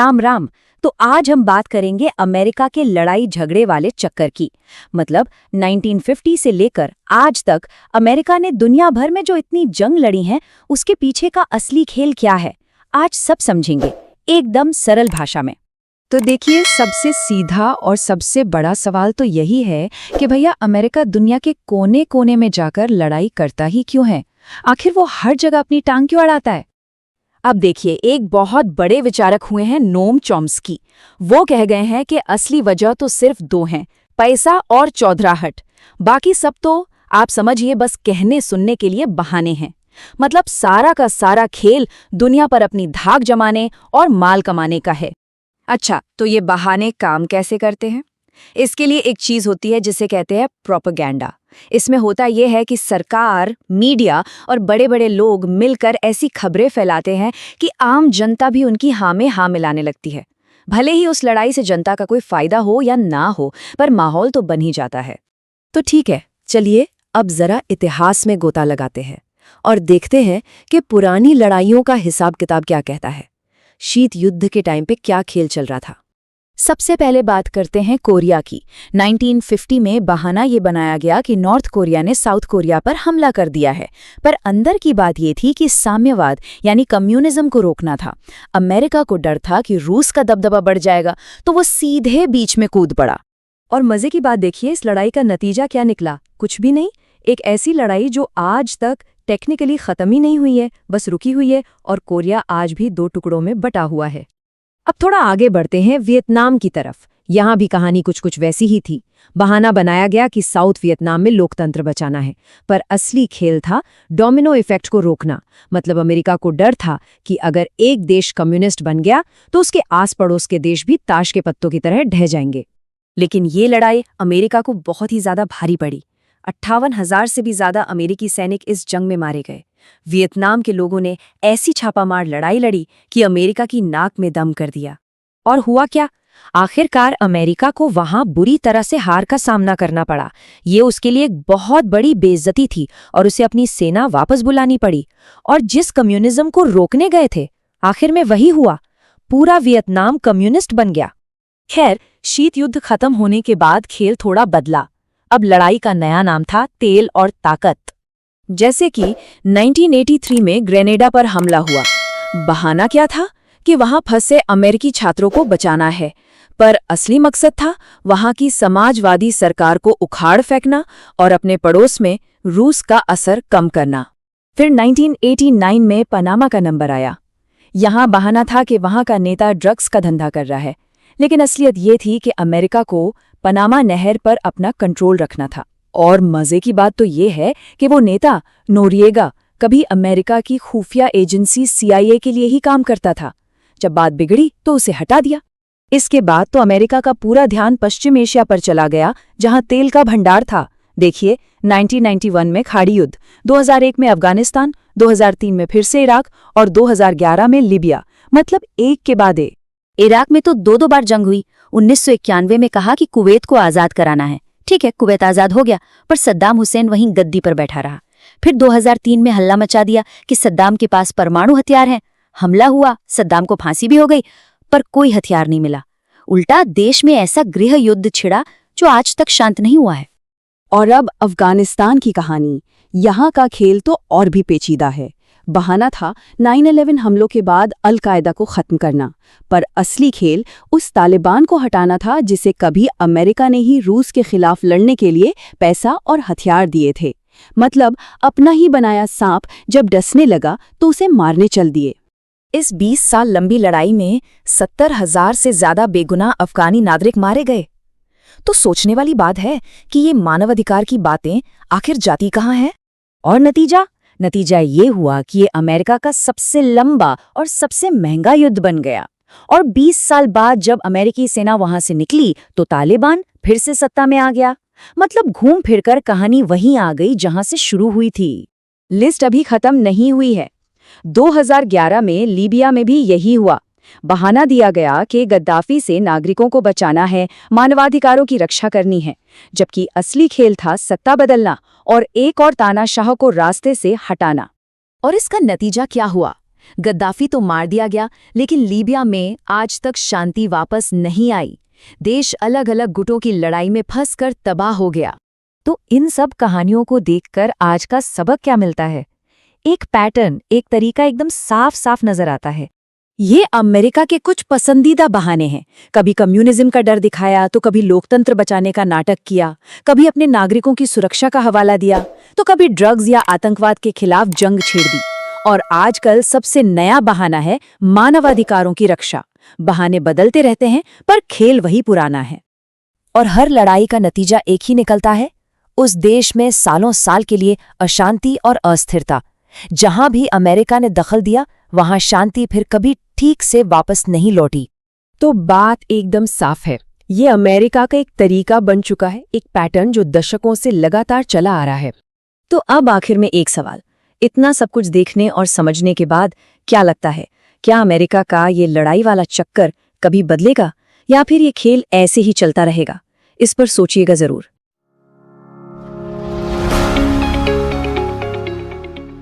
राम राम। तो आज हम बात करेंगे अमेरिका के लड़ाई झगड़े वाले चक्कर की। मतलब 1950 से लेकर आज तक अमेरिका ने दुनिया भर में जो इतनी जंग लड़ी हैं, उसके पीछे का असली खेल क्या है, आज सब समझेंगे एकदम सरल भाषा में। तो देखिए, सबसे सीधा और सबसे बड़ा सवाल तो यही है कि भैया अमेरिका दुनिया के कोने कोने में जाकर लड़ाई करता ही क्यों है? आखिर वो हर जगह अपनी टांग क्यों अड़ाता है? अब देखिए, एक बहुत बड़े विचारक हुए हैं नोम चॉम्स्की। वो कह गए हैं कि असली वजह तो सिर्फ दो हैं, पैसा और चौधराहट। बाकी सब तो आप समझिए बस कहने सुनने के लिए बहाने हैं। मतलब सारा का सारा खेल दुनिया पर अपनी धाक जमाने और माल कमाने का है। अच्छा, तो ये बहाने काम कैसे करते हैं? इसके लिए एक चीज होती है जिसे कहते हैं प्रोपेगेंडा। इसमें होता यह है कि सरकार, मीडिया और बड़े बड़े लोग मिलकर ऐसी खबरें फैलाते हैं कि आम जनता भी उनकी हाँ में हाँ मिलाने लगती है। भले ही उस लड़ाई से जनता का कोई फायदा हो या ना हो, पर माहौल तो बन ही जाता है। तो ठीक है, चलिए अब जरा इतिहास में गोता लगाते हैं और देखते हैं कि पुरानी लड़ाइयों का हिसाब किताब क्या कहता है। शीत युद्ध के टाइम पे क्या खेल चल रहा था। सबसे पहले बात करते हैं कोरिया की। 1950 में बहाना ये बनाया गया कि नॉर्थ कोरिया ने साउथ कोरिया पर हमला कर दिया है, पर अंदर की बात ये थी कि साम्यवाद यानी कम्युनिज्म को रोकना था। अमेरिका को डर था कि रूस का दबदबा बढ़ जाएगा, तो वो सीधे बीच में कूद पड़ा। और मजे की बात देखिए, इस लड़ाई का नतीजा क्या निकला? कुछ भी नहीं। एक ऐसी लड़ाई जो आज तक टेक्निकली खत्म ही नहीं हुई है, बस रुकी हुई है, और कोरिया आज भी दो टुकड़ों में बटा हुआ है। अब थोड़ा आगे बढ़ते हैं वियतनाम की तरफ। यहाँ भी कहानी कुछ कुछ वैसी ही थी। बहाना बनाया गया कि साउथ वियतनाम में लोकतंत्र बचाना है, पर असली खेल था डोमिनो इफेक्ट को रोकना। मतलब अमेरिका को डर था कि अगर एक देश कम्युनिस्ट बन गया तो उसके आस पड़ोस के देश भी ताश के पत्तों की तरह ढह जाएंगे। लेकिन ये लड़ाई अमेरिका को बहुत ही ज्यादा भारी पड़ी। 58,000 से भी ज्यादा अमेरिकी सैनिक इस जंग में मारे गए। वियतनाम के लोगों ने ऐसी छापामार लड़ाई लड़ी कि अमेरिका की नाक में दम कर दिया। और हुआ क्या? आखिरकार अमेरिका को वहां बुरी तरह से हार का सामना करना पड़ा। ये उसके लिए एक बहुत बड़ी बेइज्जती थी और उसे अपनी सेना वापस बुलानी पड़ी। और जिस कम्युनिज्म को रोकने गए थे, आखिर में वही हुआ। पूरा वियतनाम कम्युनिस्ट बन गया। खैर, शीत युद्ध खत्म होने के बाद खेल थोड़ा बदला। अब लड़ाई का नया नाम था तेल और ताकत। जैसे कि 1983 में ग्रेनेडा पर हमला हुआ। बहाना क्या था कि वहां फंसे अमेरिकी छात्रों को बचाना है, पर असली मकसद था वहां की समाजवादी सरकार को उखाड़ फेंकना और अपने पड़ोस में रूस का असर कम करना। फिर 1989 में पनामा का नंबर आया। यहां बहाना था कि वहां का नेता ड्रग्स का धंधा कर रहा है, लेकिन असलियत ये थी कि अमेरिका को पनामा नहर पर अपना कंट्रोल रखना था। और मजे की बात तो ये है कि वो नेता नोरिएगा कभी अमेरिका की खुफिया एजेंसी CIA के लिए ही काम करता था। जब बात बिगड़ी तो उसे हटा दिया। इसके बाद तो अमेरिका का पूरा ध्यान पश्चिम एशिया पर चला गया, जहां तेल का भंडार था। देखिए, 1991 में खाड़ी युद्ध, 2001 में अफगानिस्तान, 2003 में फिर से इराक और 2011 में लीबिया। मतलब एक के बाद एक। इराक में तो दो बार जंग हुई। 1991 में कहा कि कुवैत को आजाद कराना है। ठीक है, कुवैत आजाद हो गया, पर सद्दाम हुसैन वहीं गद्दी पर बैठा रहा। फिर 2003 में हल्ला मचा दिया कि सद्दाम के पास परमाणु हथियार हैं। हमला हुआ, सद्दाम को फांसी भी हो गई, पर कोई हथियार नहीं मिला। उल्टा देश में ऐसा गृह युद्ध छिड़ा जो आज तक शांत नहीं हुआ है। और अब अफगानिस्तान की कहानी। यहाँ का खेल तो और भी पेचीदा है। बहाना था 9/11 हमलों के बाद अल-कायदा को खत्म करना, पर असली खेल उस तालिबान को हटाना था जिसे कभी अमेरिका ने ही रूस के खिलाफ लड़ने के लिए पैसा और हथियार दिए थे। मतलब अपना ही बनाया सांप जब डसने लगा तो उसे मारने चल दिए। इस 20 साल लंबी लड़ाई में 70,000 से ज्यादा बेगुनाह अफगानी नागरिक मारे गए। तो सोचने वाली बात है कि ये मानवाधिकार की बातें आखिर जाती कहाँ है? और नतीजा ये हुआ कि ये अमेरिका का सबसे लंबा और सबसे महंगा युद्ध बन गया। और 20 साल बाद जब अमेरिकी सेना वहां से निकली तो तालिबान फिर से सत्ता में आ गया। मतलब घूम फिरकर कहानी वहीं आ गई जहां से शुरू हुई थी। लिस्ट अभी खत्म नहीं हुई है। 2011 में लीबिया में भी यही हुआ। बहाना दिया गया कि गद्दाफी से नागरिकों को बचाना है, मानवाधिकारों की रक्षा करनी है, जबकि असली खेल था सत्ता बदलना और एक और तानाशाह को रास्ते से हटाना। और इसका नतीजा क्या हुआ? गद्दाफी तो मार दिया गया, लेकिन लीबिया में आज तक शांति वापस नहीं आई। देश अलग अलग गुटों की लड़ाई में फंसकर तबाह हो गया। तो इन सब कहानियों को देखकर आज का सबक क्या मिलता है? एक पैटर्न, एक तरीका एकदम साफ साफ नजर आता है। ये अमेरिका के कुछ पसंदीदा बहाने हैं। कभी कम्युनिज्म का डर दिखाया, तो कभी लोकतंत्र बचाने का नाटक किया, कभी अपने नागरिकों की सुरक्षा का हवाला दिया, तो कभी ड्रग्स या आतंकवाद के खिलाफ जंग छेड़ दी। और आजकल सबसे नया बहाना है मानवाधिकारों की रक्षा। बहाने बदलते रहते हैं, पर खेल वही पुराना है। और हर लड़ाई का नतीजा एक ही निकलता है, उस देश में सालों साल के लिए अशांति और अस्थिरता। जहां भी अमेरिका ने दखल दिया, वहां शांति फिर कभी ठीक से वापस नहीं लौटी। तो बात एकदम साफ है, ये अमेरिका का एक तरीका बन चुका है, एक पैटर्न जो दशकों से लगातार चला आ रहा है। तो अब आखिर में एक सवाल, इतना सब कुछ देखने और समझने के बाद क्या लगता है, क्या अमेरिका का ये लड़ाई वाला चक्कर कभी बदलेगा, या फिर ये खेल ऐसे ही चलता रहेगा? इस पर सोचिएगा जरूर।